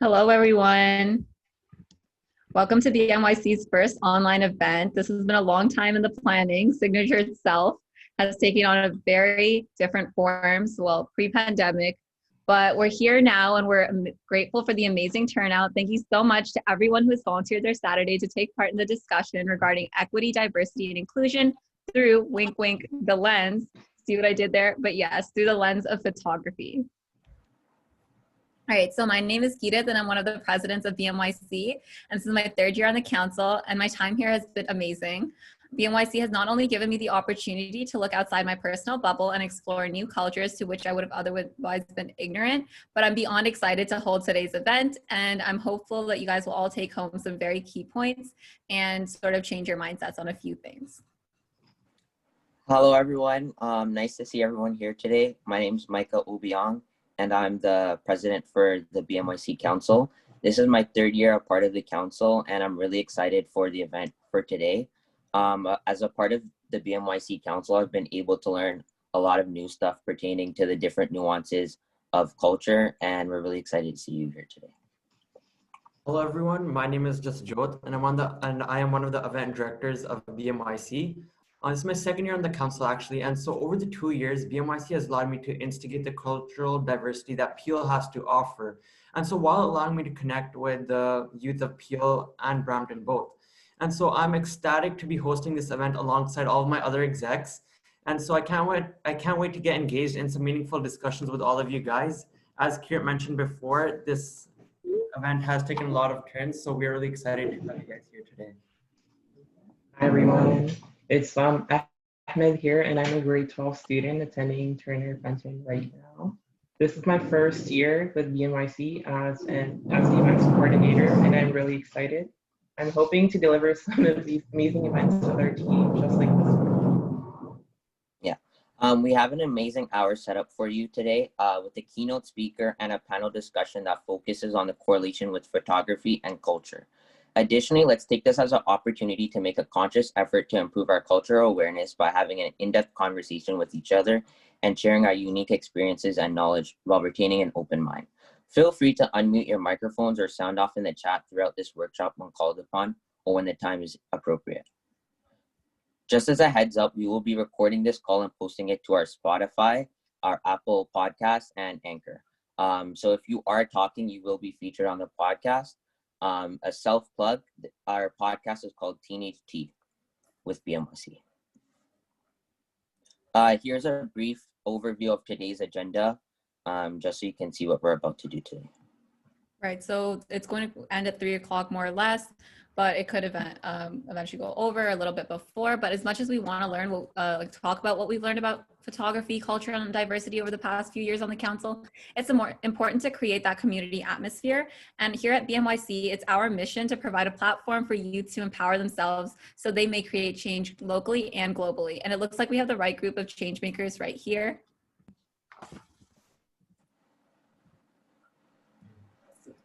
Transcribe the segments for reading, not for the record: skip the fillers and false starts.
Hello, everyone. Welcome to BMYC's first online event. This has been a long time in the planning. Signature itself has taken on a very different forms, well, pre-pandemic, but we're here now and we're grateful for the amazing turnout. Thank you so much to everyone who's volunteered their Saturday to take part in the discussion regarding equity, diversity, and inclusion through, wink, wink, the lens. See what I did there? But yes, through the lens of photography. All right, so my name is Geeta, and I'm one of the presidents of BMYC, and this is my third year on the council, and my time here has been amazing. BMYC has not only given me the opportunity to look outside my personal bubble and explore new cultures to which I would have otherwise been ignorant, but I'm beyond excited to hold today's event, and I'm hopeful that you guys will all take home some very key points and sort of change your mindsets on a few things. Hello, everyone. Nice to see everyone here today. My name is Micah Obiang, and I'm the president for the BMYC Council. This is my third year a part of the council, and I'm really excited for the event for today. As a part of the BMYC Council, I've been able to learn a lot of new stuff pertaining to the different nuances of culture, and we're really excited to see you here today. Hello, everyone. My name is Just Jot, and I am one of the event directors of BMYC. This is my second year on the council, actually, and so over the 2 years, BMYC has allowed me to instigate the cultural diversity that Peel has to offer. And so while allowing me to connect with the youth of Peel and Brampton both. And so I'm ecstatic to be hosting this event alongside all of my other execs. And so I can't wait to get engaged in some meaningful discussions with all of you guys. As Kirt mentioned before, this event has taken a lot of turns, so we're really excited to have you guys here today. Hi, everyone. It's Ahmed here, and I'm a grade 12 student attending Turner Fenton right now. This is my first year with BNYC as the events coordinator, and I'm really excited. I'm hoping to deliver some of these amazing events with our team, just like this one. Yeah, we have an amazing hour set up for you today with a keynote speaker and a panel discussion that focuses on the correlation with photography and culture. Additionally, let's take this as an opportunity to make a conscious effort to improve our cultural awareness by having an in-depth conversation with each other and sharing our unique experiences and knowledge while retaining an open mind. Feel free to unmute your microphones or sound off in the chat throughout this workshop when called upon or when the time is appropriate. Just as a heads up, we will be recording this call and posting it to our Spotify, our Apple Podcasts, and Anchor. So if you are talking, you will be featured on the podcast. A self-plug, our podcast is called Teenage Tea with BMYC. Here's a brief overview of today's agenda, just so you can see what we're about to do today. Right, so it's going to end at 3 o'clock more or less, but it could eventually go over a little bit before. But as much as we want to learn, we'll talk about what we've learned about photography, culture, and diversity over the past few years on the council. It's more important to create that community atmosphere. And here at BMYC, it's our mission to provide a platform for youth to empower themselves so they may create change locally and globally. And it looks like we have the right group of change makers right here.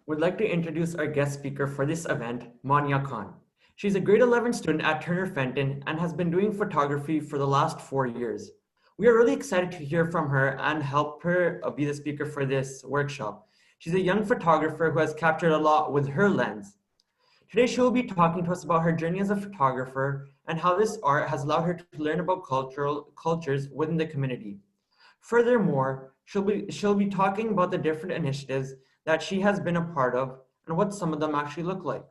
We'd like to introduce our guest speaker for this event, Manya Khan. She's a grade 11 student at Turner Fenton and has been doing photography for the last 4 years. We are really excited to hear from her and help her be the speaker for this workshop. She's a young photographer who has captured a lot with her lens. Today, she will be talking to us about her journey as a photographer and how this art has allowed her to learn about cultures within the community. Furthermore, she'll be talking about the different initiatives that she has been a part of and what some of them actually look like.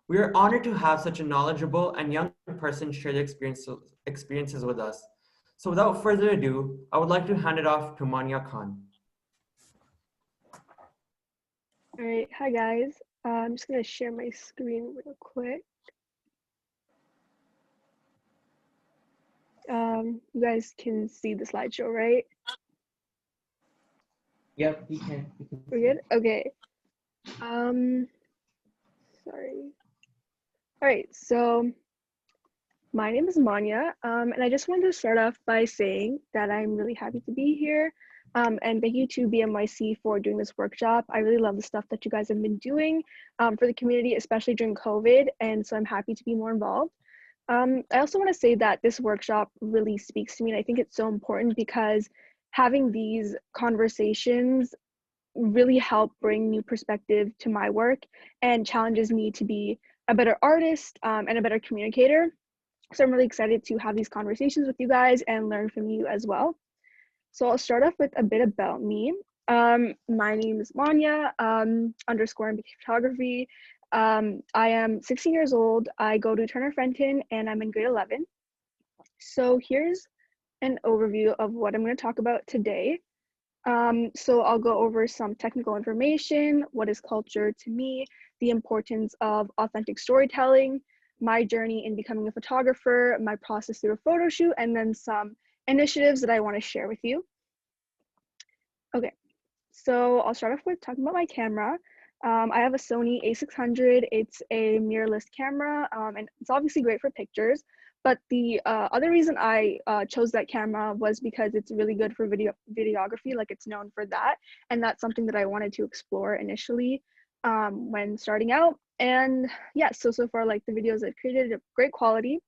We are honored to have such a knowledgeable and young person share their experiences with us. So without further ado, I would like to hand it off to Manya Khan. All right, hi guys. I'm just gonna share my screen real quick. You guys can see the slideshow, right? Yep, we can. We're good? Okay. Sorry. All right, so my name is Manya, and I just wanted to start off by saying that I'm really happy to be here. And thank you to BMYC for doing this workshop. I really love the stuff that you guys have been doing for the community, especially during COVID, and so I'm happy to be more involved. I also want to say that this workshop really speaks to me, and I think it's so important because having these conversations really help bring new perspective to my work and challenges me to be a better artist and a better communicator. So I'm really excited to have these conversations with you guys and learn from you as well. So I'll start off with a bit about me. My name is Manya, underscore MBK Photography. I am 16 years old. I go to Turner Fenton and I'm in grade 11. So here's an overview of what I'm going to talk about today. So I'll go over some technical information, what is culture to me, the importance of authentic storytelling, my journey in becoming a photographer, my process through a photo shoot, and then some initiatives that I want to share with you. Okay, so I'll start off with talking about my camera. I have a Sony a600. It's a mirrorless camera, and it's obviously great for pictures. But the other reason I chose that camera was because it's really good for videography, like it's known for that. And that's something that I wanted to explore initially when starting out. And yeah, so far, like the videos I've created are great quality.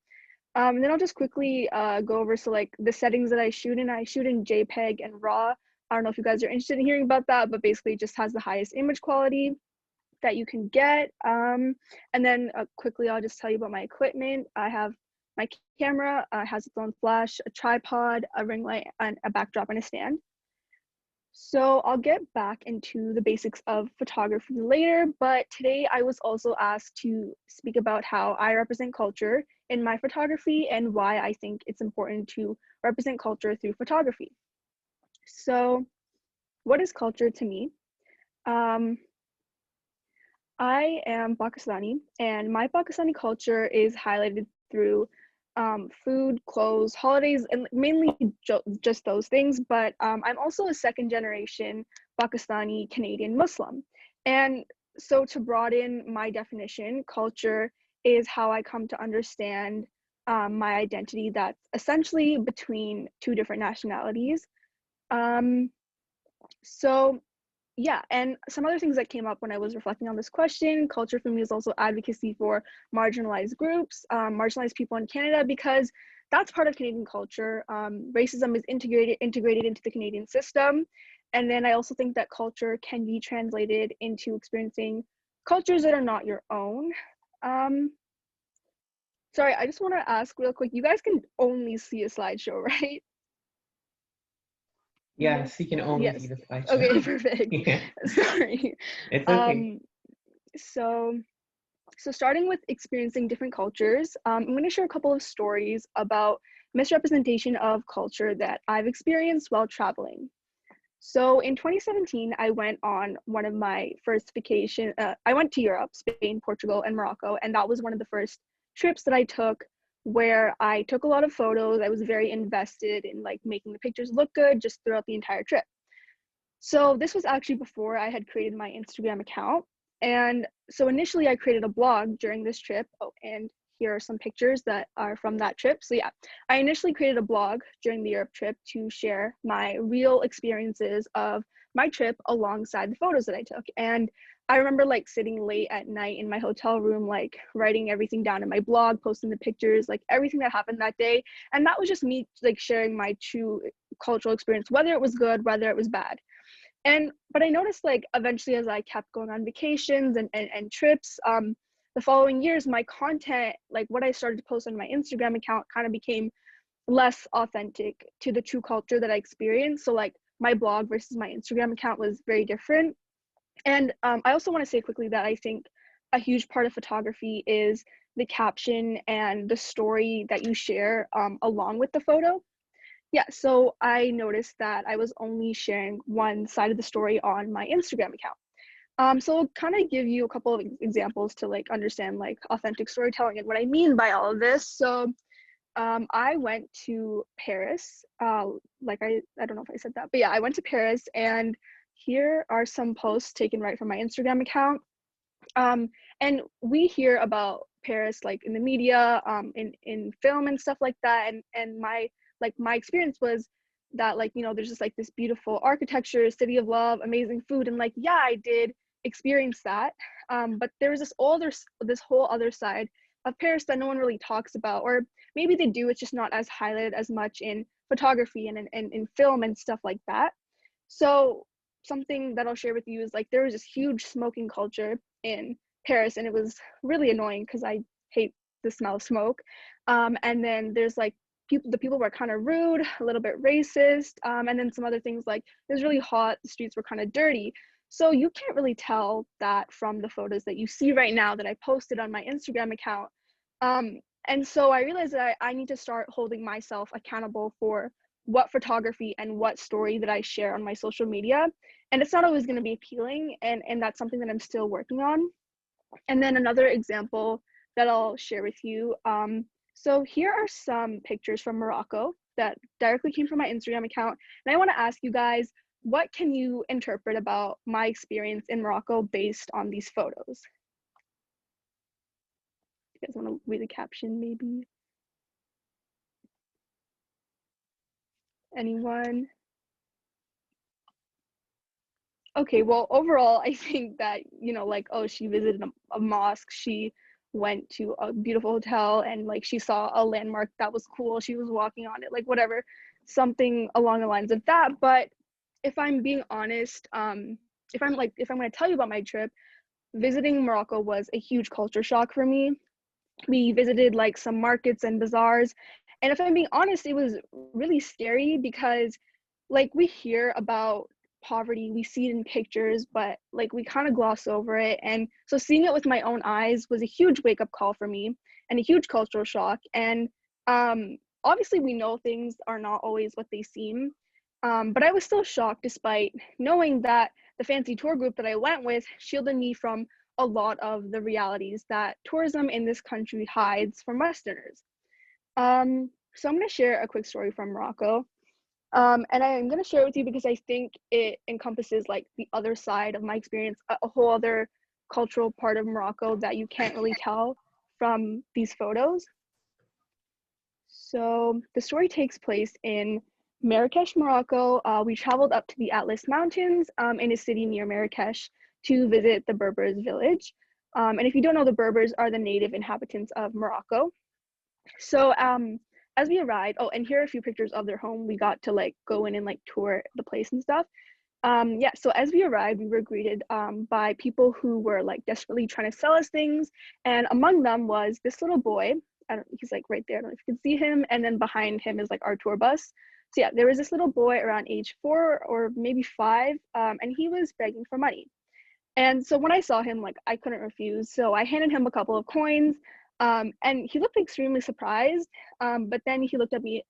And then I'll just quickly go over like the settings that I shoot in. I shoot in JPEG and RAW. I don't know if you guys are interested in hearing about that, but basically it just has the highest image quality that you can get. And then quickly, I'll just tell you about my equipment. I have my camera, has its own flash, a tripod, a ring light, and a backdrop and a stand. So I'll get back into the basics of photography later, but today I was also asked to speak about how I represent culture in my photography and why I think it's important to represent culture through photography. So what is culture to me? I am Pakistani, and my Pakistani culture is highlighted through food, clothes, holidays, and mainly just those things. But I'm also a second generation Pakistani Canadian Muslim. And so to broaden my definition, culture is how I come to understand my identity that's essentially between two different nationalities. So yeah, and some other things that came up when I was reflecting on this question, culture for me is also advocacy for marginalized groups, marginalized people in Canada, because that's part of Canadian culture. Racism is integrated into the Canadian system. And then I also think that culture can be translated into experiencing cultures that are not your own. Sorry, I just want to ask real quick, you guys can only see a slideshow, right? Yes, you can only see Yes. the slideshow. Okay, perfect. Yeah. Sorry. It's okay. So starting with experiencing different cultures, I'm going to share a couple of stories about misrepresentation of culture that I've experienced while traveling. So in 2017, I went on one of my first vacation. I went to Europe, Spain, Portugal, and Morocco, and that was one of the first trips that I took where I took a lot of photos. I was very invested in like making the pictures look good just throughout the entire trip. So this was actually before I had created my Instagram account. And so initially I created a blog during this trip. Oh, and here are some pictures that are from that trip. So yeah, I initially created a blog during the Europe trip to share my real experiences of my trip alongside the photos that I took. And I remember like sitting late at night in my hotel room, like writing everything down in my blog, posting the pictures, like everything that happened that day. And that was just me like sharing my true cultural experience, whether it was good, whether it was bad. But I noticed like eventually as I kept going on vacations and trips, the following years, my content, like what I started to post on my Instagram account kind of became less authentic to the true culture that I experienced. So like my blog versus my Instagram account was very different. And I also want to say quickly that I think a huge part of photography is the caption and the story that you share along with the photo. Yeah, so I noticed that I was only sharing one side of the story on my Instagram account. So I'll kind of give you a couple of examples to like understand like authentic storytelling and what I mean by all of this. So I went to Paris. Like I don't know if I said that, but yeah, I went to Paris, and here are some posts taken right from my Instagram account. And we hear about Paris like in the media, in film and stuff like that. And my experience was that like, you know, there's just like this beautiful architecture, city of love, amazing food, and like, yeah, I did experience that. But there was this whole other side of Paris that no one really talks about, or maybe they do, it's just not as highlighted as much in photography and in film and stuff like that. So something that I'll share with you is like there was this huge smoking culture in Paris, and it was really annoying because I hate the smell of smoke. And then there's like the people were kind of rude, a little bit racist, and then some other things like it was really hot, the streets were kind of dirty. So you can't really tell that from the photos that you see right now that I posted on my Instagram account. And so I realized that I need to start holding myself accountable for what photography and what story that I share on my social media. And it's not always going to be appealing, and that's something that I'm still working on. And then another example that I'll share with you. So here are some pictures from Morocco that directly came from my Instagram account. And I want to ask you guys, what can you interpret about my experience in Morocco based on these photos? You guys want to read the caption maybe? Anyone? Okay, well, overall, I think that, you know, like, oh, she visited a mosque, she went to a beautiful hotel, and like she saw a landmark that was cool, she was walking on it, like whatever, something along the lines of that. But if I'm being honest, if I'm going to tell you about my trip, visiting Morocco was a huge culture shock for me. We visited like some markets and bazaars, and if I'm being honest, it was really scary because like we hear about poverty, we see it in pictures, but like we kind of gloss over it. And so seeing it with my own eyes was a huge wake-up call for me and a huge cultural shock. And obviously we know things are not always what they seem, but I was still shocked despite knowing that the fancy tour group that I went with shielded me from a lot of the realities that tourism in this country hides from Westerners. So I'm going to share a quick story from Morocco. And I'm going to share it with you because I think it encompasses like the other side of my experience, a whole other cultural part of Morocco that you can't really tell from these photos. So the story takes place in Marrakesh, Morocco. We traveled up to the Atlas Mountains in a city near Marrakesh to visit the Berbers village. And if you don't know, the Berbers are the native inhabitants of Morocco. So as we arrived, oh, and here are a few pictures of their home. We got to like go in and like tour the place and stuff. Yeah, so as we arrived, we were greeted by people who were like desperately trying to sell us things. And among them was this little boy. He's like right there. I don't know if you can see him. And then behind him is like our tour bus. So yeah, there was this little boy around age 4 or maybe 5, and he was begging for money. And so when I saw him, like I couldn't refuse. So I handed him a couple of coins, and he looked extremely surprised. But then he looked at me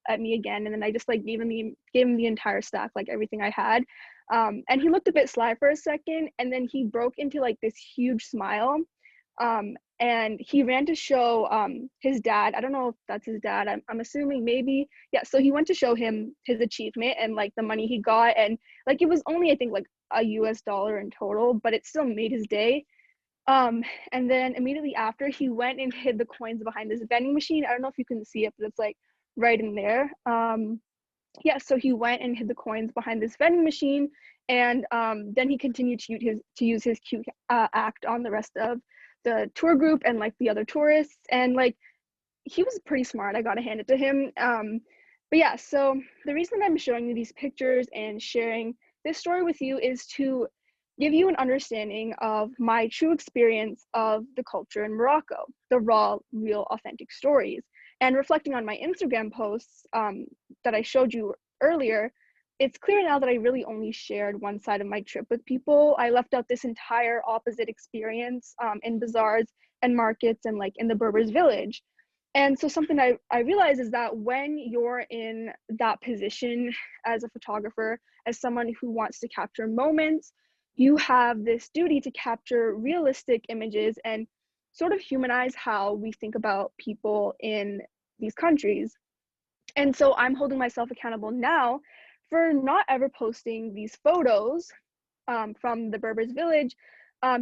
again, and then I just like gave him the entire stack, like everything I had. And he looked a bit sly for a second, and then he broke into like this huge smile. And he ran to show his dad. I don't know if that's his dad. I'm assuming maybe. Yeah, so he went to show him his achievement and like the money he got, and like it was only I think like a US dollar in total, but it still made his day. And then immediately after, he went and hid the coins behind this vending machine. I don't know if you can see it, but it's like right in there. Yeah, so he went and hid the coins behind this vending machine, and then he continued to use his cute act on the rest of the tour group and like the other tourists. And like he was pretty smart, I gotta hand it to him. But yeah, so the reason that I'm showing you these pictures and sharing this story with you is to give you an understanding of my true experience of the culture in Morocco, the raw, real, authentic stories. And reflecting on my Instagram posts that I showed you earlier, it's clear now that I really only shared one side of my trip with people. I left out this entire opposite experience in bazaars and markets and like in the Berbers village. And so something I realize is that when you're in that position as a photographer, as someone who wants to capture moments, you have this duty to capture realistic images and sort of humanize how we think about people in these countries. And so I'm holding myself accountable now for not ever posting these photos from the Berbers village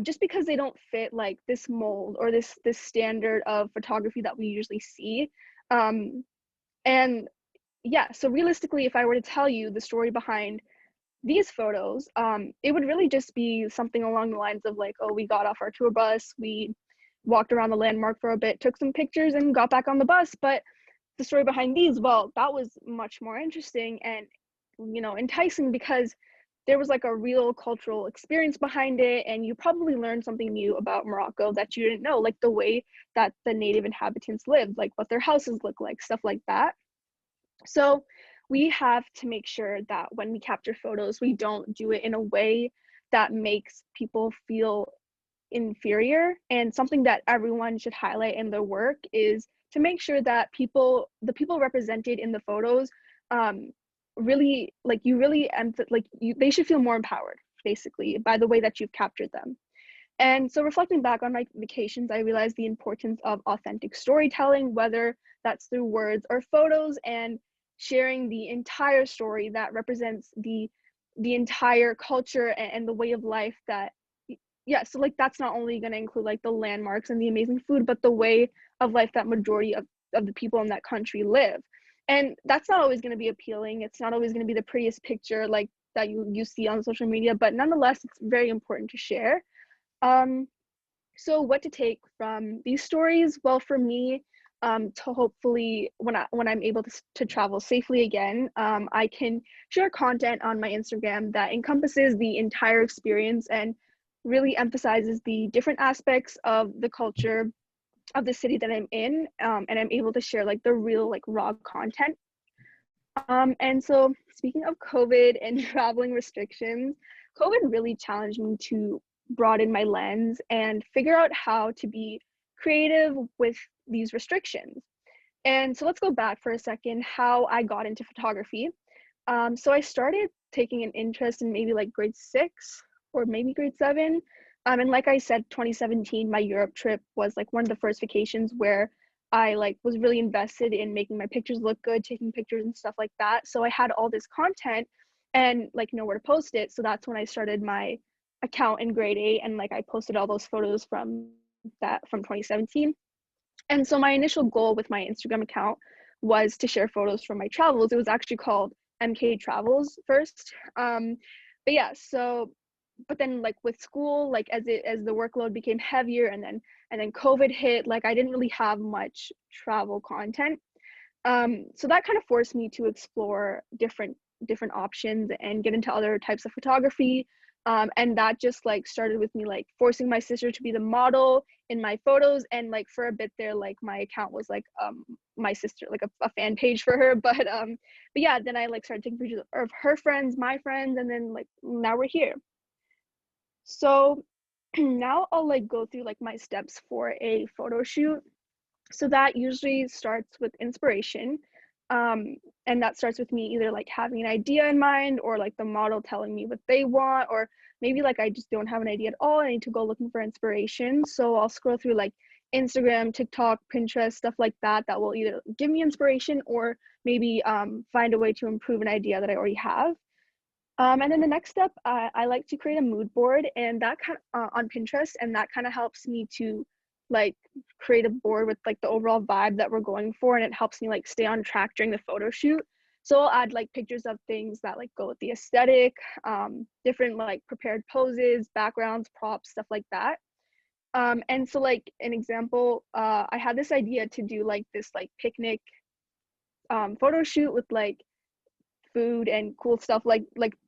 just because they don't fit like this mold or this standard of photography that we usually see. And yeah, so realistically, if I were to tell you the story behind these photos, it would really just be something along the lines of like, oh, we got off our tour bus, we walked around the landmark for a bit, took some pictures and got back on the bus. But the story behind these, well, that was much more interesting and, you know, enticing because there was like a real cultural experience behind it, and you probably learned something new about Morocco that you didn't know, like the way that the native inhabitants lived, like what their houses look like, stuff like that. So we have to make sure that when we capture photos, we don't do it in a way that makes people feel inferior. And something that everyone should highlight in their work is to make sure that the people represented in the photos, really, like you really, they should feel more empowered, basically, by the way that you've captured them. And so reflecting back on my vacations, I realized the importance of authentic storytelling, whether that's through words or photos, and sharing the entire story that represents the entire culture and the way of life that, yeah, so like that's not only going to include like the landmarks and the amazing food, but the way of life that majority of the people in that country live. And that's not always going to be appealing. It's not always going to be the prettiest picture like that you see on social media, but nonetheless, it's very important to share. So what to take from these stories? Well, for me, to hopefully when I'm able to travel safely again, I can share content on my Instagram that encompasses the entire experience and really emphasizes the different aspects of the culture of the city that I'm in, and I'm able to share like the real like raw content. And so speaking of COVID and traveling restrictions, COVID really challenged me to broaden my lens and figure out how to be creative with these restrictions. And so let's go back for a second, how I got into photography. So I started taking an interest in maybe like grade 6 or maybe grade 7. And like I said, 2017, my Europe trip was like one of the first vacations where I like was really invested in making my pictures look good, taking pictures and stuff like that. So I had all this content and like nowhere to post it. So that's when I started my account in grade 8, and like I posted all those photos from 2017. And so my initial goal with my Instagram account was to share photos from my travels. It was actually called MK Travels first. But yeah, so but then like with school, like as the workload became heavier, and then COVID hit, like I didn't really have much travel content. So that kind of forced me to explore different options and get into other types of photography. And that just like started with me like forcing my sister to be the model in my photos, and like for a bit there, like my account was like my sister, like a fan page for her. But yeah, then I like started taking pictures of her friends, my friends, and then like now we're here. So now I'll like go through like my steps for a photo shoot. So that usually starts with inspiration. And that starts with me either like having an idea in mind, or like the model telling me what they want, or maybe like I just don't have an idea at all. I need to go looking for inspiration. So I'll scroll through like Instagram, TikTok, Pinterest, stuff like that, that will either give me inspiration or maybe find a way to improve an idea that I already have. And then the next step, I like to create a mood board, and that kind of on Pinterest, and that kind of helps me to like create a board with like the overall vibe that we're going for, and it helps me like stay on track during the photo shoot. So I'll add like pictures of things that like go with the aesthetic, different like prepared poses, backgrounds, props, stuff like that. And so like an example, I had this idea to do like this like picnic photo shoot with like food and cool stuff like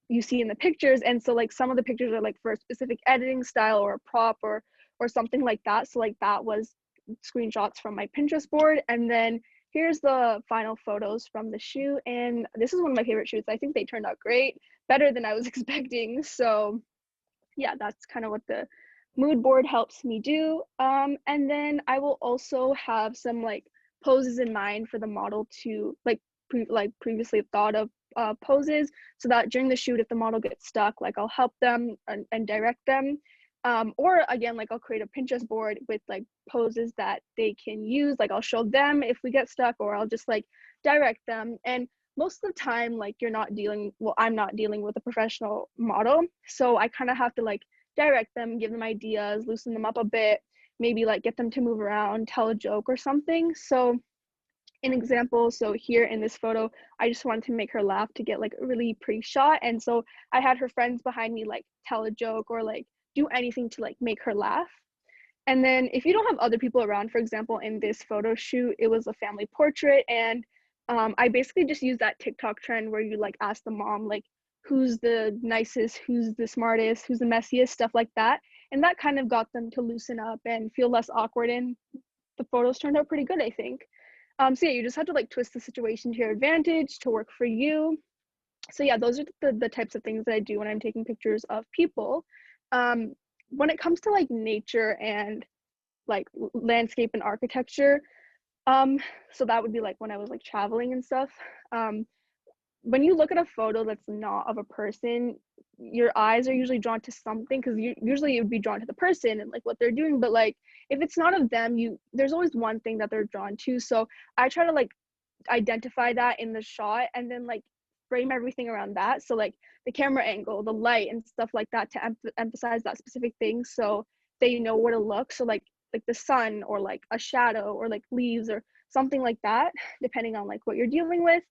you see in the pictures. And so like some of the pictures are like for a specific editing style or a prop or something like that. So like that was screenshots from my Pinterest board. And then here's the final photos from the shoot. And this is one of my favorite shoots. I think they turned out great, better than I was expecting. So yeah, that's kind of what the mood board helps me do. And then I will also have some like poses in mind for the model to like previously thought of poses, so that during the shoot, if the model gets stuck, like I'll help them and direct them. Or again, like I'll create a Pinterest board with like poses that they can use. Like I'll show them if we get stuck, or I'll just like direct them. And most of the time, like I'm not dealing with a professional model. So I kind of have to like direct them, give them ideas, loosen them up a bit, maybe like get them to move around, tell a joke or something. So an example, so here in this photo, I just wanted to make her laugh to get like a really pretty shot. And so I had her friends behind me like tell a joke or like do anything to like make her laugh. And then if you don't have other people around, for example, in this photo shoot, it was a family portrait. And I basically just used that TikTok trend where you like ask the mom, like, who's the nicest, who's the smartest, who's the messiest, stuff like that. And that kind of got them to loosen up and feel less awkward, and the photos turned out pretty good, I think. So yeah, you just have to like twist the situation to your advantage to work for you. So yeah, those are the types of things that I do when I'm taking pictures of people. When it comes to like nature and like landscape and architecture, so that would be like when I was like traveling and stuff. When you look at a photo that's not of a person, your eyes are usually drawn to something, because usually it would be drawn to the person and like what they're doing. But like if it's not of them, there's always one thing that they're drawn to. So I try to like identify that in the shot and then like frame everything around that. So like the camera angle, the light and stuff like that, to emphasize that specific thing, so they know where to look. So like the sun, or like a shadow, or like leaves, or something like that, depending on like what you're dealing with.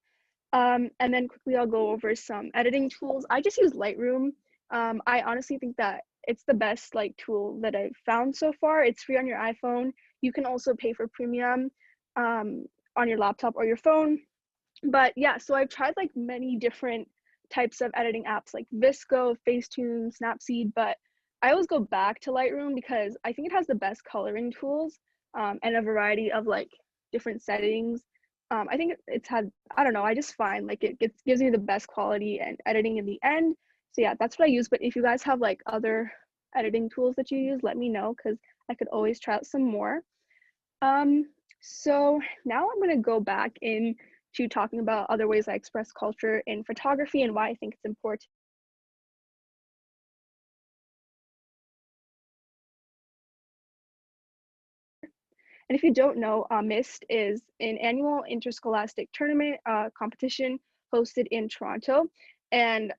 And then quickly I'll go over some editing tools. I just use Lightroom. I honestly think that it's the best like tool that I've found so far. It's free on your iPhone. You can also pay for premium on your laptop or your phone. But yeah, so I've tried like many different types of editing apps like Visco, Facetune, Snapseed, but I always go back to Lightroom because I think it has the best coloring tools, and a variety of like different settings. I think it's had, I don't know, I just find like it gives me the best quality and editing in the end. So yeah, that's what I use. But if you guys have like other editing tools that you use, let me know, because I could always try out some more. So now I'm going to go back into talking about other ways I express culture in photography and why I think it's important. And if you don't know, MIST is an annual interscholastic tournament competition hosted in Toronto. And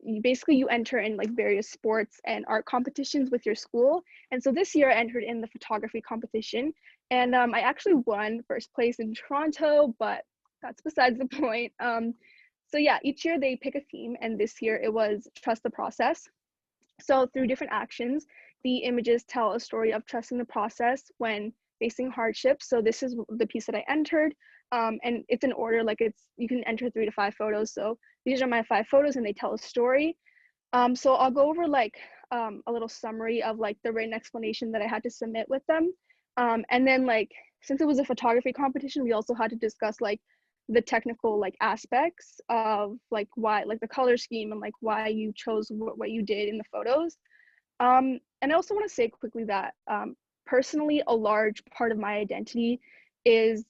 you enter in like various sports and art competitions with your school. And so this year I entered in the photography competition, and I actually won first place in Toronto, but that's besides the point. So yeah, each year they pick a theme, and this year it was trust the process. So through different actions, the images tell a story of trusting the process when facing hardships. So this is the piece that I entered, and it's in order, like you can enter 3 to 5 photos. So these are my 5 photos, and they tell a story. So I'll go over like a little summary of like the written explanation that I had to submit with them. And then like, since it was a photography competition, we also had to discuss like the technical like aspects of like why, like the color scheme, and like why you chose what you did in the photos. And I also want to say quickly that personally, a large part of my identity is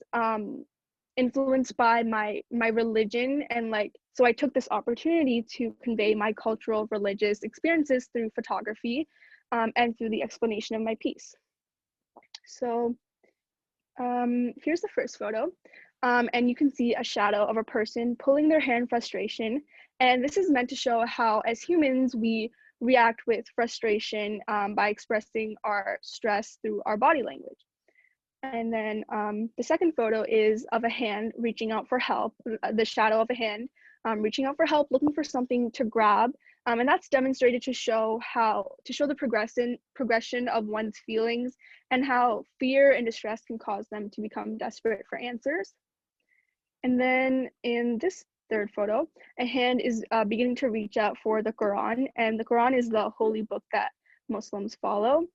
influenced by my religion, and like, so I took this opportunity to convey my cultural religious experiences through photography, and through the explanation of my piece. So here's the first photo, and you can see a shadow of a person pulling their hair in frustration, and this is meant to show how as humans we react with frustration by expressing our stress through our body language. And then the second photo is of a hand reaching out for help, the shadow of a hand reaching out for help, looking for something to grab. And that's demonstrated to show the progression of one's feelings, and how fear and distress can cause them to become desperate for answers. And then in this third photo, a hand is beginning to reach out for the Quran, and the Quran is the holy book that Muslims follow.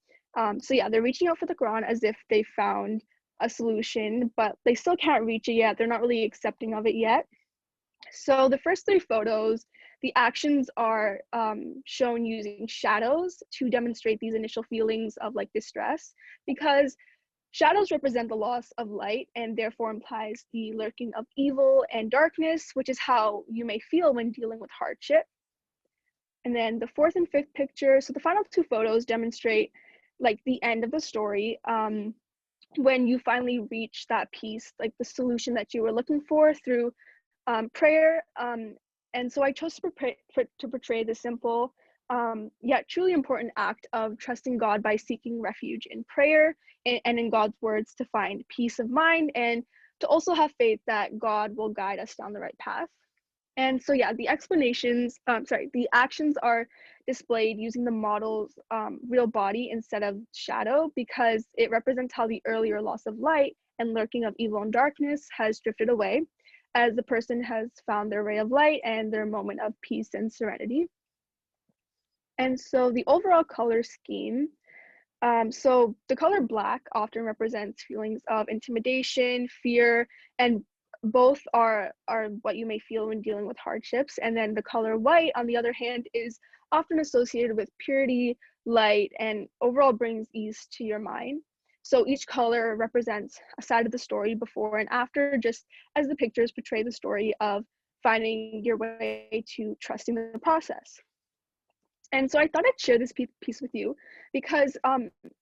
So yeah, they're reaching out for the Quran as if they found a solution, but they still can't reach it yet. They're not really accepting of it yet. So the first 3 photos, the actions are shown using shadows to demonstrate these initial feelings of like distress, because shadows represent the loss of light, and therefore implies the lurking of evil and darkness, which is how you may feel when dealing with hardship. And then the 4th and 5th picture, so the final 2 photos demonstrate like the end of the story, when you finally reach that piece, like the solution that you were looking for through prayer. And so I chose to portray the simple yet truly important act of trusting God by seeking refuge in prayer and in God's words to find peace of mind, and to also have faith that God will guide us down the right path. And so yeah, the actions are displayed using the model's real body instead of shadow, because it represents how the earlier loss of light and lurking of evil and darkness has drifted away. as the person has found their ray of light and their moment of peace and serenity. And so the overall color scheme, so the color black often represents feelings of intimidation, fear, and both are what you may feel when dealing with hardships. And then the color white, on the other hand, is often associated with purity, light, and overall brings ease to your mind. So each color represents a side of the story before and after, just as the pictures portray the story of finding your way to trusting the process. And so I thought I'd share this piece with you because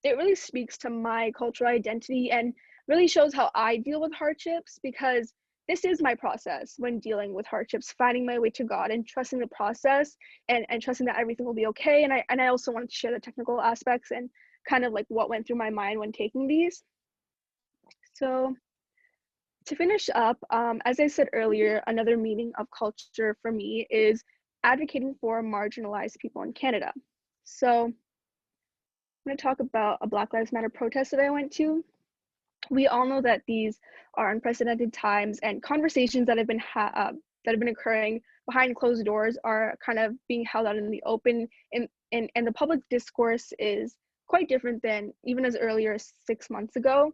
it really speaks to my cultural identity and really shows how I deal with hardships, because this is my process when dealing with hardships, finding my way to God and trusting the process and trusting that everything will be okay. And I also wanted to share the technical aspects and kind of like what went through my mind when taking these. So to finish up, as I said earlier, another meaning of culture for me is advocating for marginalized people in Canada. So I'm going to talk about a Black Lives Matter protest that I went to. We all know that these are unprecedented times, and conversations that have been occurring behind closed doors are kind of being held out in the open, and the public discourse is quite different than even as early as 6 months ago.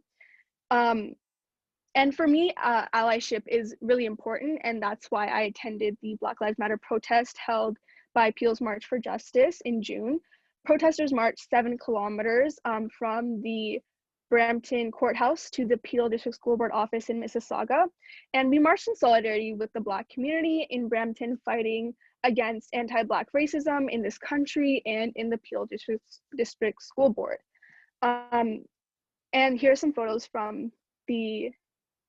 And for me, allyship is really important, and that's why I attended the Black Lives Matter protest held by Peel's March for Justice in June. Protesters marched 7 kilometers from the Brampton Courthouse to the Peel District School Board office in Mississauga, and we marched in solidarity with the Black community in Brampton fighting against anti-Black racism in this country and in the Peel District School Board. And here are some photos from the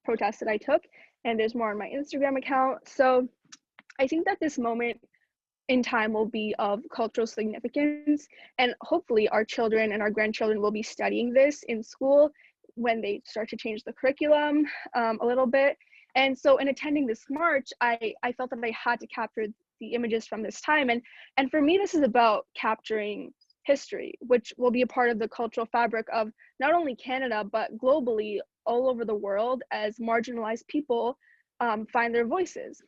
protest that I took, and there's more on my Instagram account. So I think that this moment in time will be of cultural significance, and hopefully our children and our grandchildren will be studying this in school when they start to change the curriculum a little bit. And so in attending this march, I felt that I had to capture the images from this time, and for me this is about capturing history, which will be a part of the cultural fabric of not only Canada but globally all over the world, as marginalized people find their voices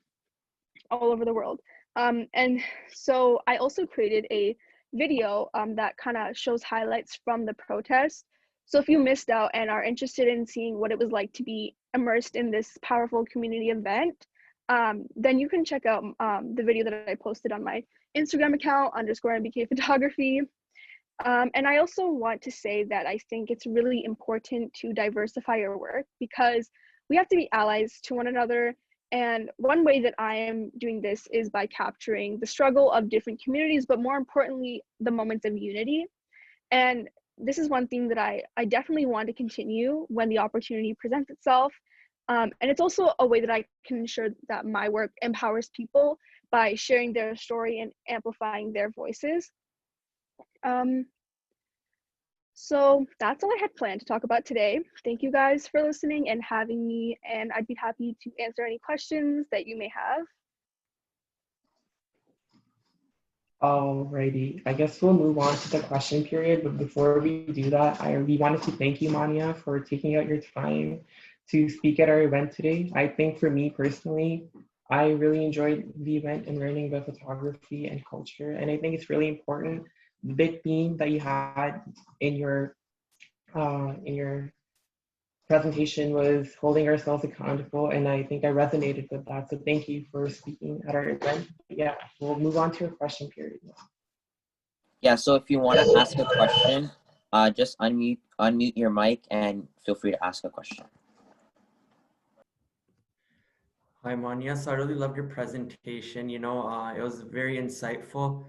all over the world. And so I also created a video that kind of shows highlights from the protest. So if you missed out and are interested in seeing what it was like to be immersed in this powerful community event, then you can check out the video that I posted on my Instagram account _MBK Photography. And I also want to say that I think it's really important to diversify your work, because we have to be allies to one another. And one way that I am doing this is by capturing the struggle of different communities, but more importantly, the moments of unity. And this is one thing that I definitely want to continue when the opportunity presents itself. And it's also a way that I can ensure that my work empowers people by sharing their story and amplifying their voices. So that's all I had planned to talk about today. Thank you guys for listening and having me, and I'd be happy to answer any questions that you may have. Alrighty, I guess we'll move on to the question period, but before we do that, we wanted to thank you, Manya, for taking out your time to speak at our event today. I think for me personally, I really enjoyed the event and learning about photography and culture, and I think it's really important. The big theme that you had in your presentation was holding ourselves accountable, and I think I resonated with that. So thank you for speaking at our event. Yeah, we'll move on to a question period now. Yeah, so if you want to ask a question, just unmute your mic and feel free to ask a question. Hi, Manya. So I really loved your presentation. It was very insightful.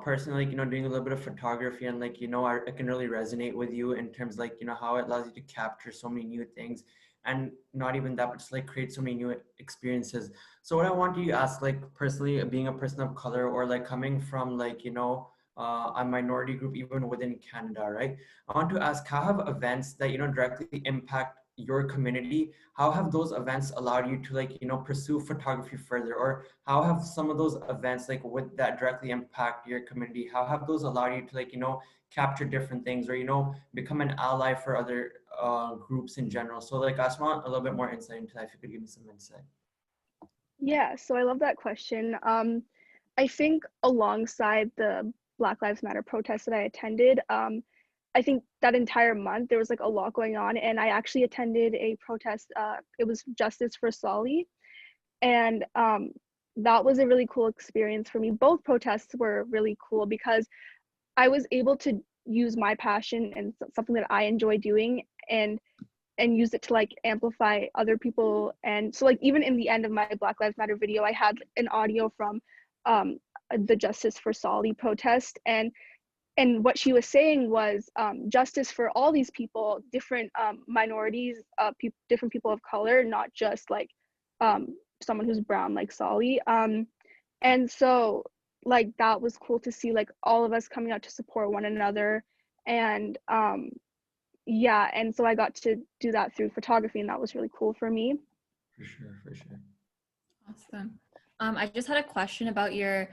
Personally, doing a little bit of photography and I can really resonate with you in terms how it allows you to capture so many new things, and not even that, but just create so many new experiences. So what I want to ask, personally, being a person of color or coming from a minority group even within Canada, right? I want to ask, how have events that directly impact your community, how have those events allowed you to pursue photography further? Or how have some of those events with that directly impact your community, how have those allowed you to capture different things, or become an ally for other groups in general? So I just want a little bit more insight into that, if you could give me some insight. Yeah, so I love that question. I think alongside the Black Lives Matter protests that I attended, I think that entire month there was like a lot going on, and I actually attended a protest. It was Justice for Solly, and that was a really cool experience for me. Both protests were really cool because I was able to use my passion and something that I enjoy doing, and use it to like amplify other people. And so like even in the end of my Black Lives Matter video, I had an audio from the Justice for Solly protest, and what she was saying was justice for all these people, different minorities, different people of color, not just like someone who's brown like Solly. And so like that was cool to see like all of us coming out to support one another. And yeah, and so I got to do that through photography, and that was really cool for me. For sure, for sure. Awesome. I just had a question about your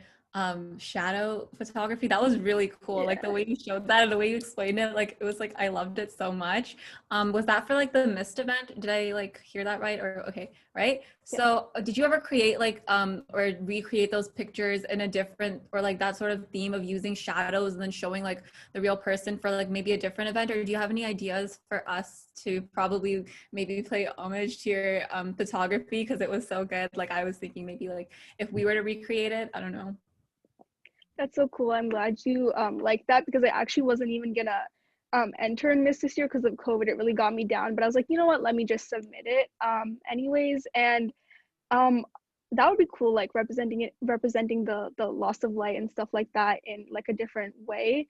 shadow photography. That was really cool. Yeah. Like the way you showed that and the way you explained it, like it was like I loved it so much. Was that for like the Mist event? Did I like hear that right? Or okay, right? Yeah. So did you ever create like or recreate those pictures in a different or like that sort of theme of using shadows and then showing like the real person for like maybe a different event? Or do you have any ideas for us to probably maybe play homage to your photography because it was so good? Like I was thinking maybe like if we were to recreate it, I don't know. That's so cool. I'm glad you like that, because I actually wasn't even gonna enter in Miss this year because of COVID. It really got me down, but I was like, you know what, let me just submit it anyways. And um that would be cool, like representing the loss of light and stuff like that in like a different way.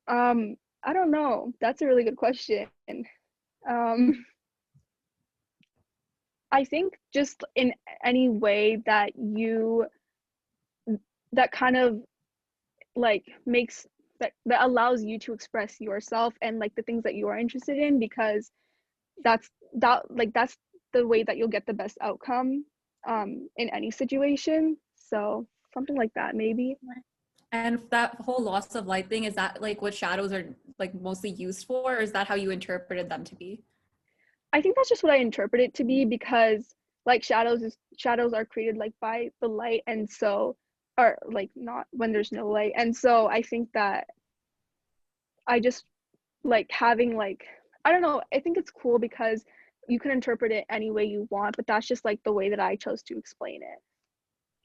I don't know, that's a really good question. um I think just in any way that you that kind of like makes that allows you to express yourself and like the things that you are interested in, because that's that's the way that you'll get the best outcome in any situation. So something like that maybe. And that whole loss of light thing, is that like what shadows are like mostly used for, or is that how you interpreted them to be? I think that's just what I interpret it to be, because like shadows are created like by the light, and so, or like not when there's no light. And so I think that I just like having like, I don't know, I think it's cool because you can interpret it any way you want, but that's just like the way that I chose to explain it.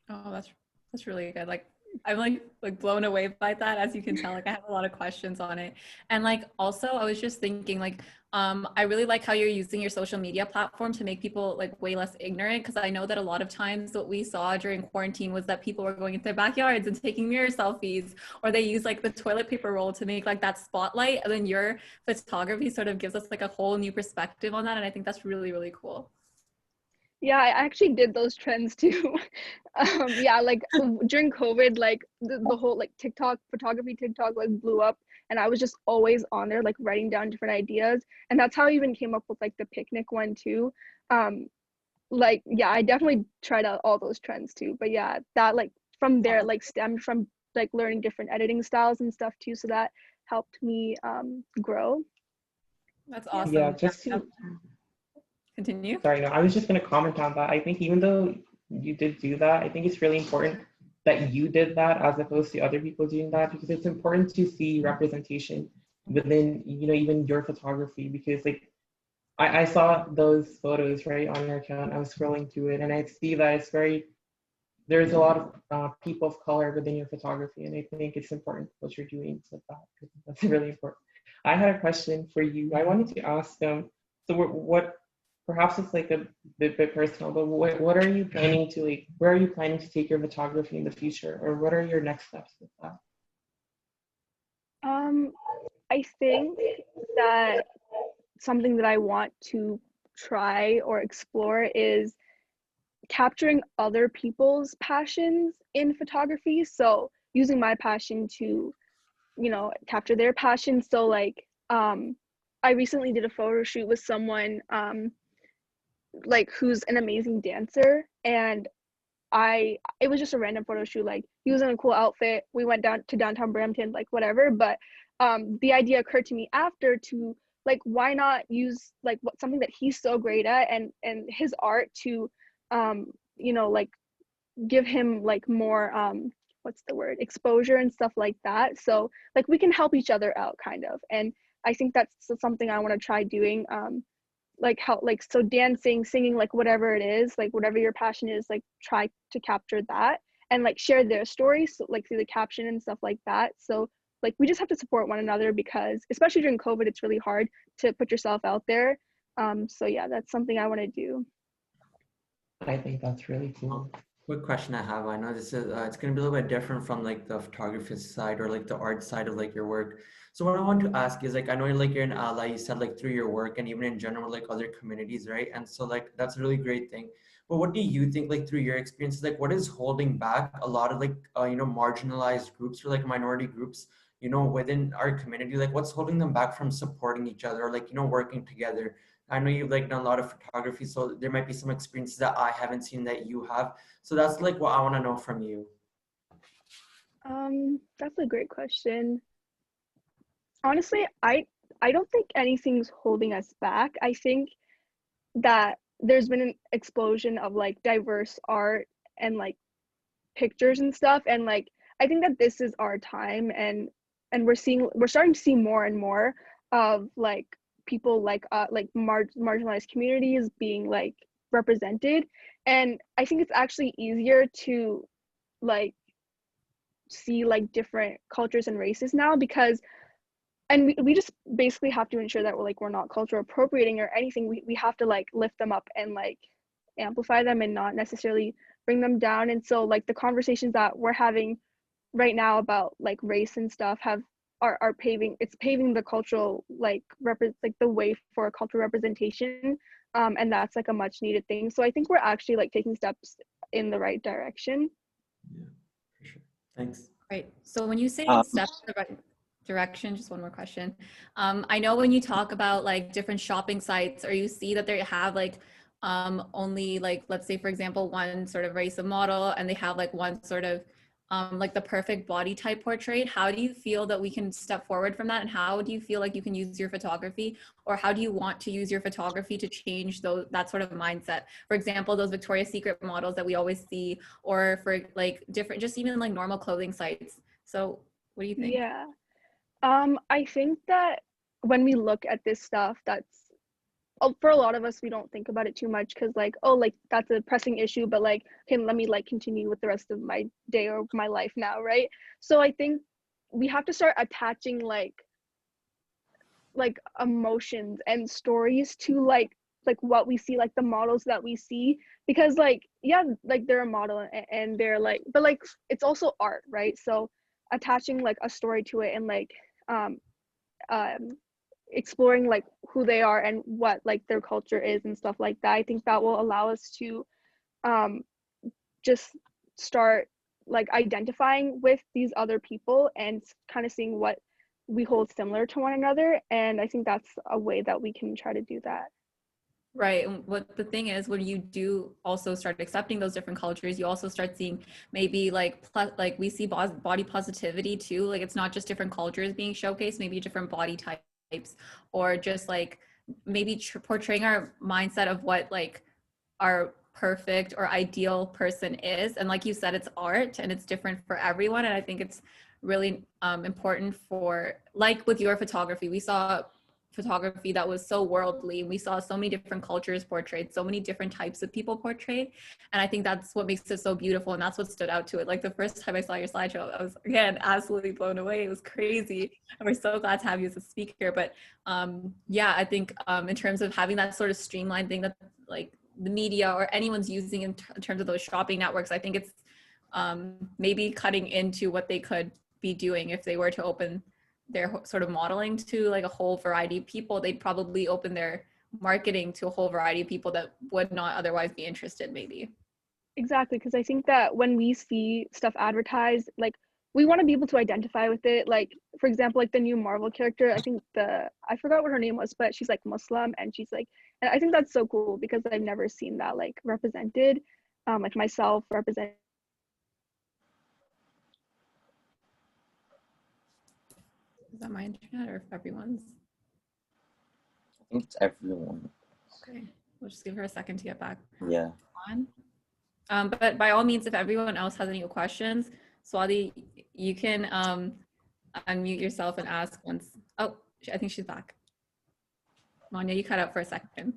Oh, that's really good. Like I'm like blown away by that. As you can tell, like I have a lot of questions on it. And like also I was just thinking like I really like how you're using your social media platform to make people like way less ignorant, because I know that a lot of times what we saw during quarantine was that people were going into their backyards and taking mirror selfies, or they use like the toilet paper roll to make like that spotlight, and then your photography sort of gives us like a whole new perspective on that, and I think that's really, really cool. Yeah, I actually did those trends too. Yeah, like during COVID, like the whole like TikTok like blew up, and I was just always on there like writing down different ideas, and that's how I even came up with like the picnic one too. Um, like yeah, I definitely tried out all those trends too. But yeah, that like from there like stemmed from like learning different editing styles and stuff too, so that helped me grow. That's Yeah, awesome. just to Continue. Sorry, no, I was just going to comment on that. I think even though you did do that, I think it's really important that you did that as opposed to other people doing that, because it's important to see representation within, even your photography. Because like I saw those photos right on your account. I was scrolling through it, and I see that there's a lot of people of color within your photography, and I think it's important what you're doing with that, because that's really important. I had a question for you. I wanted to ask so what perhaps it's like a bit personal, but what are you planning to like, where are you planning to take your photography in the future, or what are your next steps with that? I think that something that I want to try or explore is capturing other people's passions in photography. So using my passion to, capture their passion. So like I recently did a photo shoot with someone like who's an amazing dancer, and it was just a random photo shoot. Like he was in a cool outfit. We went down to downtown Brampton, like whatever. But the idea occurred to me after to like, why not use like something that he's so great at and his art to like give him like more what's the word, exposure and stuff like that, so like we can help each other out kind of. And I think that's something I want to try doing, like how, like, so dancing, singing, like whatever it is, like whatever your passion is, like try to capture that and like share their stories, so, like through the caption and stuff like that. So like we just have to support one another, because especially during COVID it's really hard to put yourself out there. So yeah, that's something I want to do. I think that's really cool. Quick question I have. I know this is it's going to be a little bit different from like the photography side or like the art side of like your work. So what I want to ask is like, I know like you're an ally, you said like through your work and even in general like other communities, right? And so like that's a really great thing. But what do you think like through your experiences, like what is holding back a lot of like you know, marginalized groups or like minority groups, you know, within our community? Like what's holding them back from supporting each other or like, you know, working together? I know you've like done a lot of photography, so there might be some experiences that I haven't seen that you have. So that's like what I want to know from you. That's a great question. Honestly, I don't think anything's holding us back. I think that there's been an explosion of like diverse art and like pictures and stuff, and like I think that this is our time, and we're starting to see more and more of like people like marginalized communities being like represented. And I think it's actually easier to like see like different cultures and races now, because and we just basically have to ensure that we're not cultural appropriating or anything. We have to like lift them up and like amplify them and not necessarily bring them down. And so like the conversations that we're having right now about like race and stuff are paving the cultural like like the way for cultural representation, and that's like a much needed thing. So I think we're actually like taking steps in the right direction. Yeah, for sure. Thanks. Right. So when you say steps in the right direction, just one more question. I know when you talk about like different shopping sites, or you see that they have like only like, let's say for example, one sort of race of model, and they have like one sort of like the perfect body type portrait. How do you feel that we can step forward from that? And how do you feel like you can use your photography, or how do you want to use your photography to change that sort of mindset? For example, those Victoria's Secret models that we always see, or for like different, just even like normal clothing sites. So what do you think? Yeah. I think that when we look at this stuff, that's for a lot of us, we don't think about it too much, because like, oh, like that's a pressing issue, but like, okay, let me like continue with the rest of my day or my life now, right? So I think we have to start attaching like emotions and stories to like what we see, like the models that we see, because like, yeah, like they're a model and they're like, but like it's also art, right? So attaching like a story to it and like um um exploring like who they are and what like their culture is and stuff like that, I think that will allow us to um just start like identifying with these other people and kind of seeing what we hold similar to one another. And I think that's a way that we can try to do that. Right. And what the thing is, when you do also start accepting those different cultures, you also start seeing maybe like like we see body positivity too. Like it's not just different cultures being showcased, maybe different body types, or just like maybe portraying our mindset of what like our perfect or ideal person is. And like you said, it's art and it's different for everyone. And I think it's really important for, like with your photography, we saw photography that was so worldly. We saw so many different cultures portrayed, so many different types of people portrayed. And I think that's what makes it so beautiful. And that's what stood out to it. Like the first time I saw your slideshow, I was, again, absolutely blown away. It was crazy. And we're so glad to have you as a speaker. But yeah, I think in terms of having that sort of streamlined thing that like the media or anyone's using in terms of those shopping networks, I think it's maybe cutting into what they could be doing if they were to open their sort of modeling to like a whole variety of people. They'd probably open their marketing to a whole variety of people that would not otherwise be interested maybe. Exactly, because I think that when we see stuff advertised, like we want to be able to identify with it. Like for example, like the new Marvel character, I think I forgot what her name was, but she's like Muslim, and she's like, and I think that's so cool because I've never seen that like represented, like myself represented. Is that my internet or if everyone's? I think it's everyone. Okay, we'll just give her a second to get back Yeah. on. But by all means, if everyone else has any questions, Swati, you can unmute yourself and ask once. Oh, I think she's back. Manya, you cut out for a second.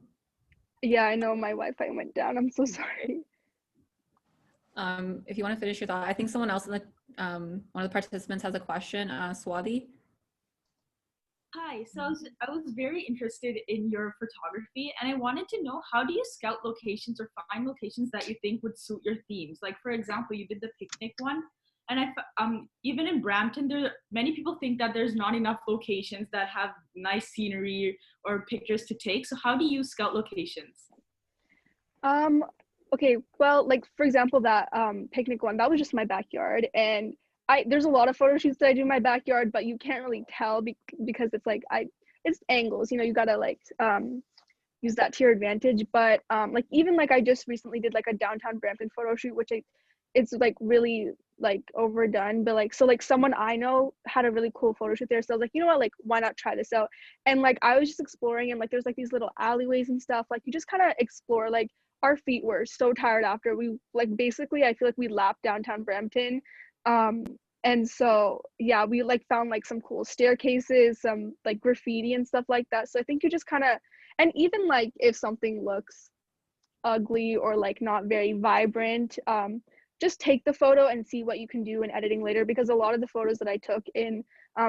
Yeah, I know my Wi-Fi went down. I'm so sorry. If you want to finish your thought, I think someone else in the one of the participants has a question. Swati. Hi, so I was very interested in your photography, and I wanted to know, how do you scout locations or find locations that you think would suit your themes? Like, for example, you did the picnic one, and even in Brampton, many people think that there's not enough locations that have nice scenery or pictures to take. So how do you scout locations? Okay, well, like for example, that picnic one, that was just my backyard, and there's a lot of photo shoots that I do in my backyard, but you can't really tell because it's like it's angles, you know, you gotta like use that to your advantage. But like even like I just recently did like a downtown Brampton photo shoot, which it's like really like overdone, but like so like someone I know had a really cool photo shoot there, so I was like, you know what, like why not try this out? And like I was just exploring, and like there's like these little alleyways and stuff, like you just kind of explore. Like our feet were so tired after we like basically I feel like we lapped downtown Brampton. And so yeah, we like found like some cool staircases, some like graffiti and stuff like that. So I think you just kind of, and even like if something looks ugly or like not very vibrant, just take the photo and see what you can do in editing later, because a lot of the photos that I took in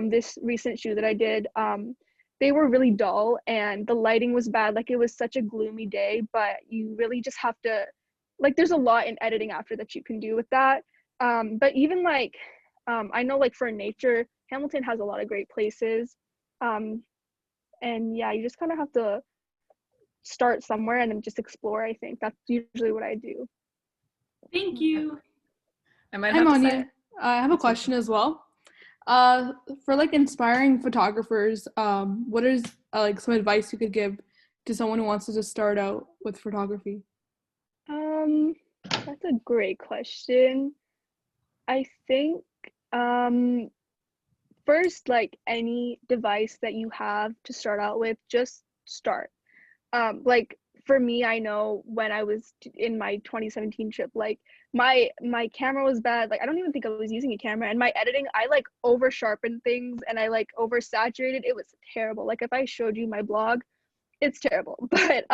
this recent shoot that I did, they were really dull and the lighting was bad. Like it was such a gloomy day, but you really just have to, like there's a lot in editing after that you can do with that. But even like I know like for nature, Hamilton has a lot of great places, and yeah, you just kind of have to start somewhere and then just explore. I think that's usually what I do. Thank you. I might Hi, have to Manya. say, I have a question as well. For like inspiring photographers, what is like some advice you could give to someone who wants to just start out with photography? That's a great question. I think first, like any device that you have to start out with, just start. Like for me, I know when I was in my 2017 trip, like my camera was bad. Like I don't even think I was using a camera, and my editing, I like over sharpened things and I like oversaturated. It was terrible. Like if I showed you my blog, it's terrible. But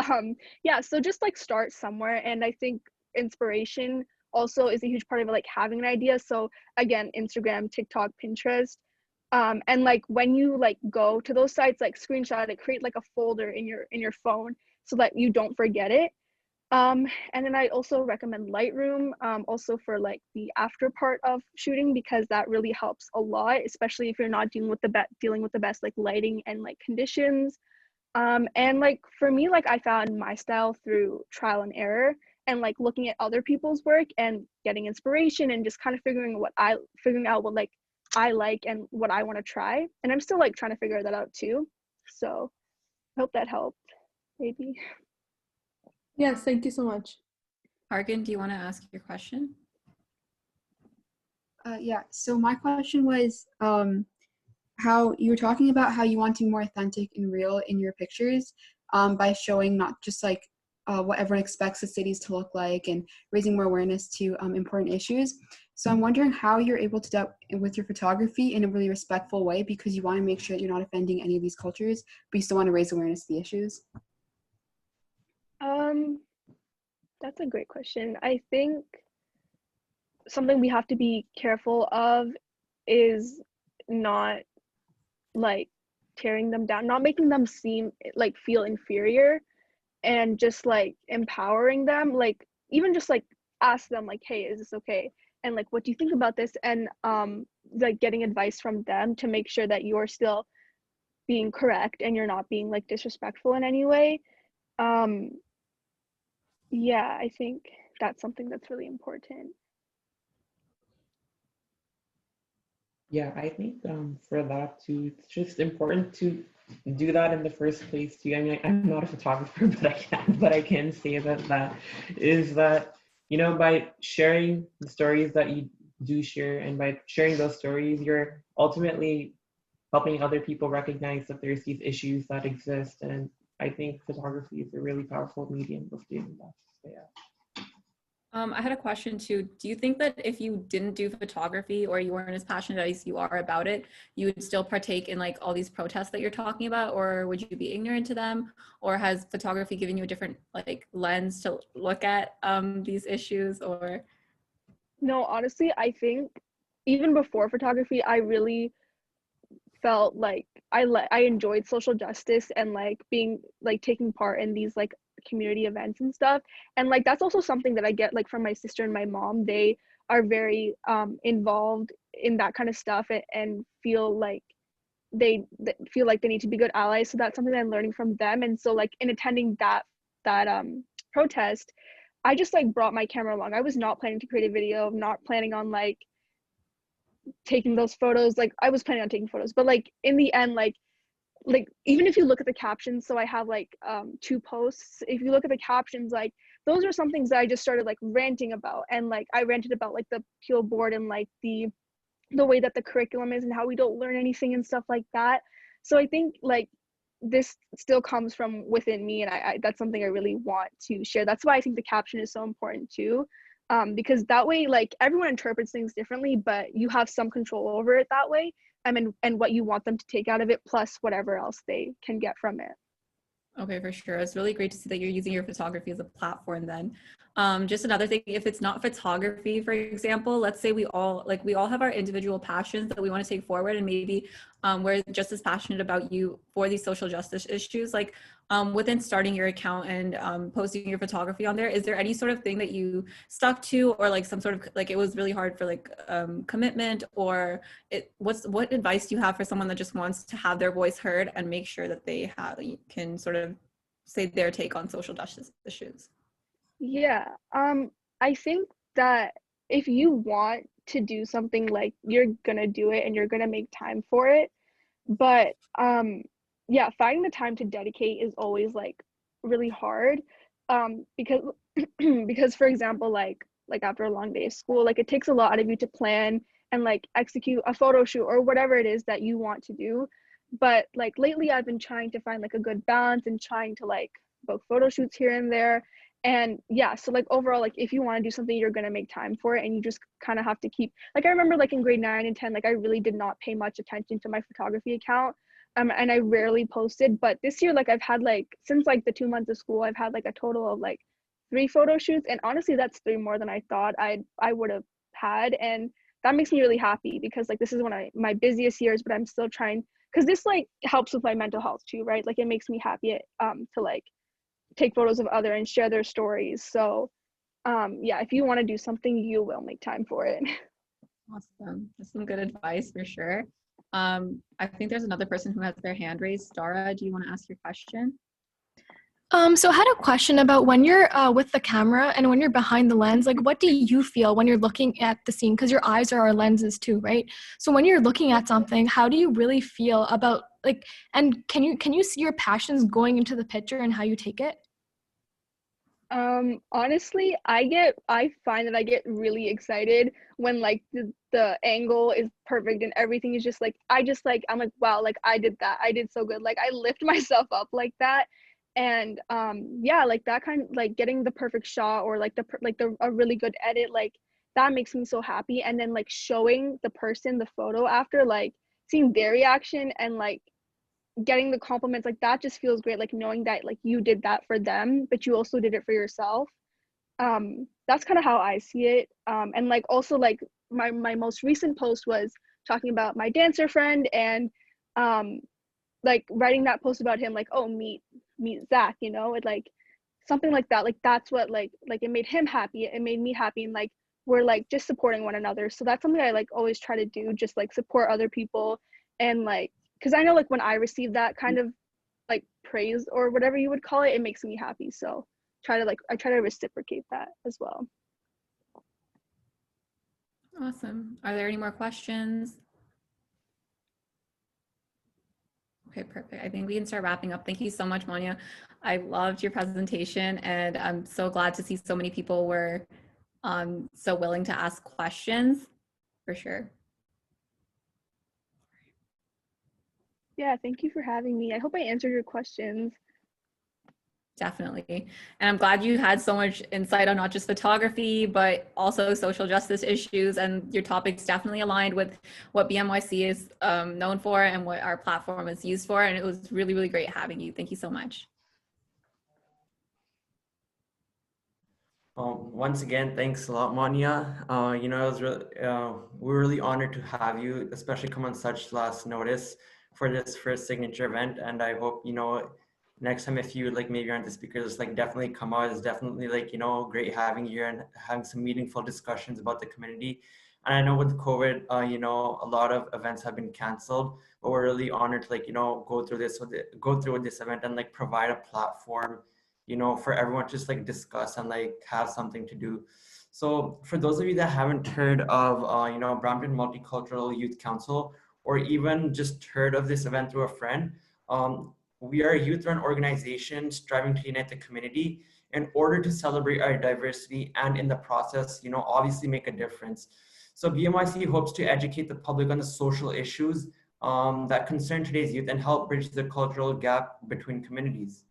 yeah, so just like start somewhere, and I think inspiration also is a huge part of it, like having an idea. So again, Instagram, TikTok, Pinterest. And like when you like go to those sites, like screenshot it, create like a folder in your phone so that you don't forget it. And then I also recommend Lightroom, also for like the after part of shooting, because that really helps a lot, especially if you're not dealing with the best like lighting and like conditions. And like for me, like I found my style through trial and error, and like looking at other people's work and getting inspiration and just kind of figuring out what like I like and what I want to try. And I'm still like trying to figure that out too. So I hope that helped, maybe. Yes, thank you so much. Hargan, do you want to ask your question? Yeah, so my question was how you were talking about how you want to be more authentic and real in your pictures by showing not just like what everyone expects the cities to look like and raising more awareness to important issues. So I'm wondering how you're able to do that with your photography in a really respectful way, because you want to make sure that you're not offending any of these cultures, but you still want to raise awareness to the issues. That's a great question. I think something we have to be careful of is not like tearing them down, not making them feel inferior, and just like empowering them. Like even just like ask them like, hey, is this okay? And like, what do you think about this? And like getting advice from them to make sure that you're still being correct and you're not being like disrespectful in any way. Yeah, I think that's something that's really important. Yeah, I think for that too, it's just important to do that in the first place too. I mean, I'm not a photographer, but I can say that you know, by sharing the stories that you do share, and by sharing those stories, you're ultimately helping other people recognize that there's these issues that exist. And I think photography is a really powerful medium of doing that. So, yeah. I had a question too. Do you think that if you didn't do photography or you weren't as passionate as you are about it, you would still partake in like all these protests that you're talking about, or would you be ignorant to them? Or has photography given you a different like lens to look at these issues? Or No, honestly, I think even before photography, I really felt like I enjoyed social justice and like being like taking part in these like community events and stuff. And like that's also something that I get like from my sister and my mom. They are very involved in that kind of stuff, and feel like they feel like they need to be good allies. So that's something that I'm learning from them. And so like in attending that protest, I just like brought my camera along. I was not planning to create a video, not planning on like taking those photos. Like I was planning on taking photos, but like in the end, like even if you look at the captions, so I have like 2 posts. If you look at the captions, like those are some things that I just started like ranting about. And like I ranted about like the Peel board and like the way that the curriculum is and how we don't learn anything and stuff like that. So I think like this still comes from within me, and I that's something I really want to share. That's why I think the caption is so important too, because that way like everyone interprets things differently, but you have some control over it that way. And what you want them to take out of it, plus whatever else they can get from it. okay, for sure. It's really great to see that you're using your photography as a platform then. Just another thing, if it's not photography, for example, let's say we all have our individual passions that we want to take forward, and maybe we're just as passionate about you for these social justice issues. Like within starting your account and posting your photography on there, is there any sort of thing that you stuck to, or like some sort of like it was really hard for like commitment, or what advice do you have for someone that just wants to have their voice heard and make sure that they can sort of say their take on social justice issues? Yeah, I think that if you want to do something, like you're gonna do it and you're gonna make time for it. But yeah, finding the time to dedicate is always like really hard. Because because for example, like after a long day of school, like it takes a lot out of you to plan and like execute a photo shoot or whatever it is that you want to do. But like lately I've been trying to find like a good balance and trying to like book photo shoots here and there. And yeah, so like overall, like if you want to do something, you're gonna make time for it, and you just kind of have to keep, like I remember like in grade 9 and 10, like I really did not pay much attention to my photography account, and I rarely posted. But this year, like I've had like, since like the 2 months of school, I've had like a total of like 3 photo shoots, and honestly that's 3 more than I thought I would have had. And that makes me really happy, because like this is one of my busiest years, but I'm still trying, because this like helps with my mental health too, right? Like it makes me happy to like take photos of other and share their stories. So yeah, if you want to do something, you will make time for it. Awesome. That's some good advice for sure. I think there's another person who has their hand raised. Dara, do you want to ask your question? So I had a question about when you're with the camera and when you're behind the lens, like what do you feel when you're looking at the scene? Because your eyes are our lenses too, right? So when you're looking at something, how do you really feel about like, and can you see your passions going into the picture and how you take it? Honestly, I find that I get really excited when like the angle is perfect and everything is just like, I'm like, wow, like I did that. I did so good. Like I lift myself up like that. And yeah, like that kind of like getting the perfect shot, or like a really good edit, like that makes me so happy. And then like showing the person the photo after, like seeing their reaction and like getting the compliments, like that just feels great, like knowing that like you did that for them but you also did it for yourself. That's kind of how I see it. And like also like my most recent post was talking about my dancer friend, and like writing that post about him, like, oh, meet Zach, you know, it like something like that, like that's what like it made him happy, it made me happy, and like we're like just supporting one another. So that's something I like always try to do, just like support other people. And like, because I know like when I receive that kind of like praise or whatever you would call it, it makes me happy. So I try to reciprocate that as well. Awesome. Are there any more questions? Okay, perfect. I think we can start wrapping up. Thank you so much, Manya. I loved your presentation, and I'm so glad to see so many people were so willing to ask questions, for sure. Yeah, thank you for having me. I hope I answered your questions. Definitely. And I'm glad you had so much insight on not just photography, but also social justice issues. And your topics definitely aligned with what BMYC is known for and what our platform is used for. And it was really, really great having you. Thank you so much. Once again, thanks a lot, Manya. You know, we're really honored to have you, especially come on such last notice for this first signature event. And I hope, you know, next time if you like maybe aren't the speaker, just like definitely come out. It's definitely like, you know, great having you and having some meaningful discussions about the community. And I know with COVID, you know, a lot of events have been canceled, but we're really honored to like, you know, go through this event and like provide a platform, you know, for everyone to just like discuss and like have something to do. So for those of you that haven't heard of, you know, Brampton Multicultural Youth Council, or even just heard of this event through a friend, we are a youth-run organization striving to unite the community in order to celebrate our diversity and in the process, you know, obviously make a difference. So BMYC hopes to educate the public on the social issues that concern today's youth and help bridge the cultural gap between communities.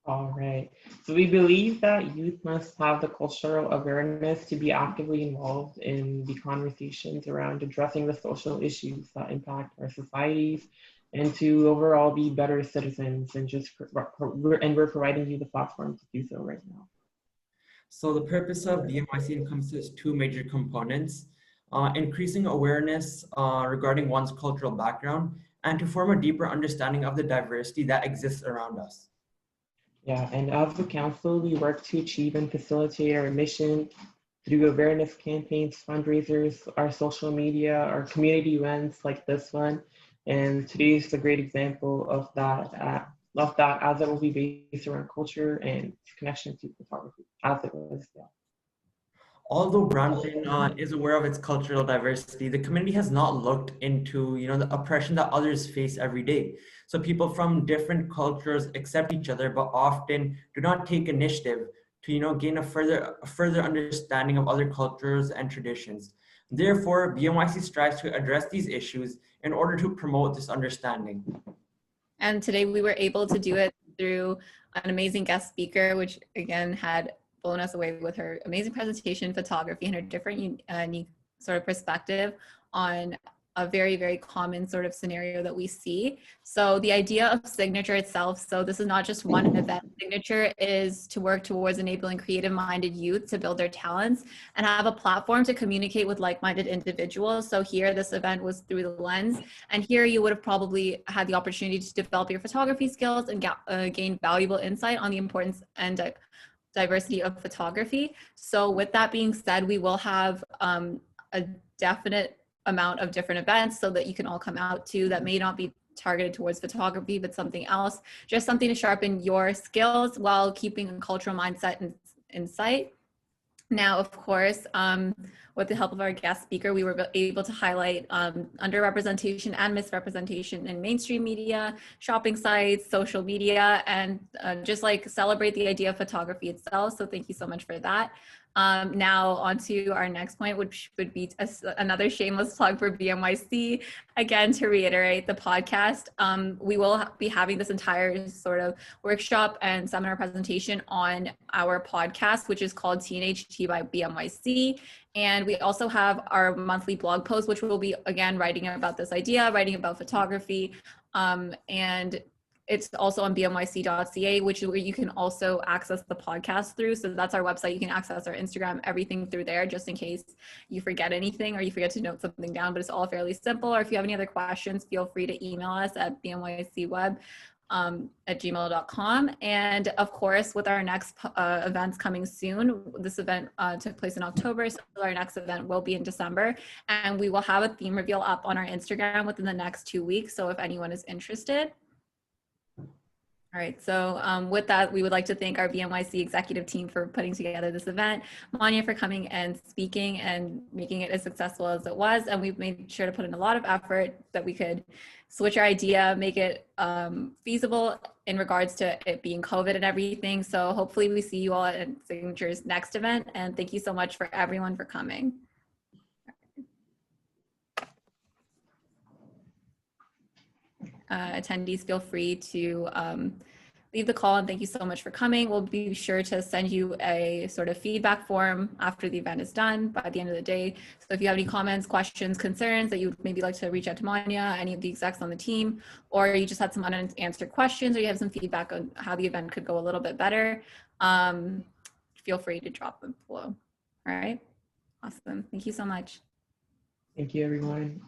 All right. So we believe that youth must have the cultural awareness to be actively involved in the conversations around addressing the social issues that impact our societies and to overall be better citizens, and we're providing you the platform to do so right now. So the purpose of BMYC encompasses two major components: increasing awareness regarding one's cultural background and to form a deeper understanding of the diversity that exists around us. Yeah, and as the council, we work to achieve and facilitate our mission through awareness campaigns, fundraisers, our social media, our community events like this one. And today is a great example of that, as it will be based around culture and connection to photography, as it was. Yeah. Although Brampton is aware of its cultural diversity, the community has not looked into, you know, the oppression that others face every day. So people from different cultures accept each other, but often do not take initiative to, you know, gain a further understanding of other cultures and traditions. Therefore, BMYC strives to address these issues in order to promote this understanding. And today we were able to do it through an amazing guest speaker, which again had blown us away with her amazing presentation, photography, and her different unique sort of perspective on a very, very common sort of scenario that we see. So the idea of Signature itself, so this is not just one event. Signature is to work towards enabling creative-minded youth to build their talents and have a platform to communicate with like-minded individuals. So here, this event was through the lens, and here you would have probably had the opportunity to develop your photography skills and gain valuable insight on the importance and diversity of photography. So with that being said, we will have a definite amount of different events so that you can all come out to that may not be targeted towards photography, but something else, just something to sharpen your skills while keeping a cultural mindset and insight. Now, of course, with the help of our guest speaker, we were able to highlight underrepresentation and misrepresentation in mainstream media, shopping sites, social media, and just like celebrate the idea of photography itself. So thank you so much for that. Now on to our next point, which would be another shameless plug for BMYC. Again, to reiterate the podcast, we will be having this entire sort of workshop and seminar presentation on our podcast, which is called Teenage Tea by BMYC. And we also have our monthly blog post, which will be, again, writing about this idea, writing about photography, and it's also on bmyc.ca, which is where you can also access the podcast through. So that's our website. You can access our Instagram, everything through there, just in case you forget anything or you forget to note something down, but it's all fairly simple. Or if you have any other questions, feel free to email us at bmycweb@gmail.com. And of course, with our next events coming soon, this event took place in October, so our next event will be in December. And we will have a theme reveal up on our Instagram within the next 2 weeks. So if anyone is interested. All right, so with that, we would like to thank our BMYC executive team for putting together this event, Manya for coming and speaking and making it as successful as it was. And we've made sure to put in a lot of effort that we could switch our idea, make it feasible in regards to it being COVID and everything. So hopefully we see you all at Signature's next event. And thank you so much for everyone for coming. Attendees, feel free to leave the call, and thank you so much for coming. We'll be sure to send you a sort of feedback form after the event is done by the end of the day. So if you have any comments, questions, concerns that you would maybe like to reach out to Manya, any of the execs on the team, or you just had some unanswered questions, or you have some feedback on how the event could go a little bit better, feel free to drop them below. All right, awesome. Thank you so much. Thank you, everyone.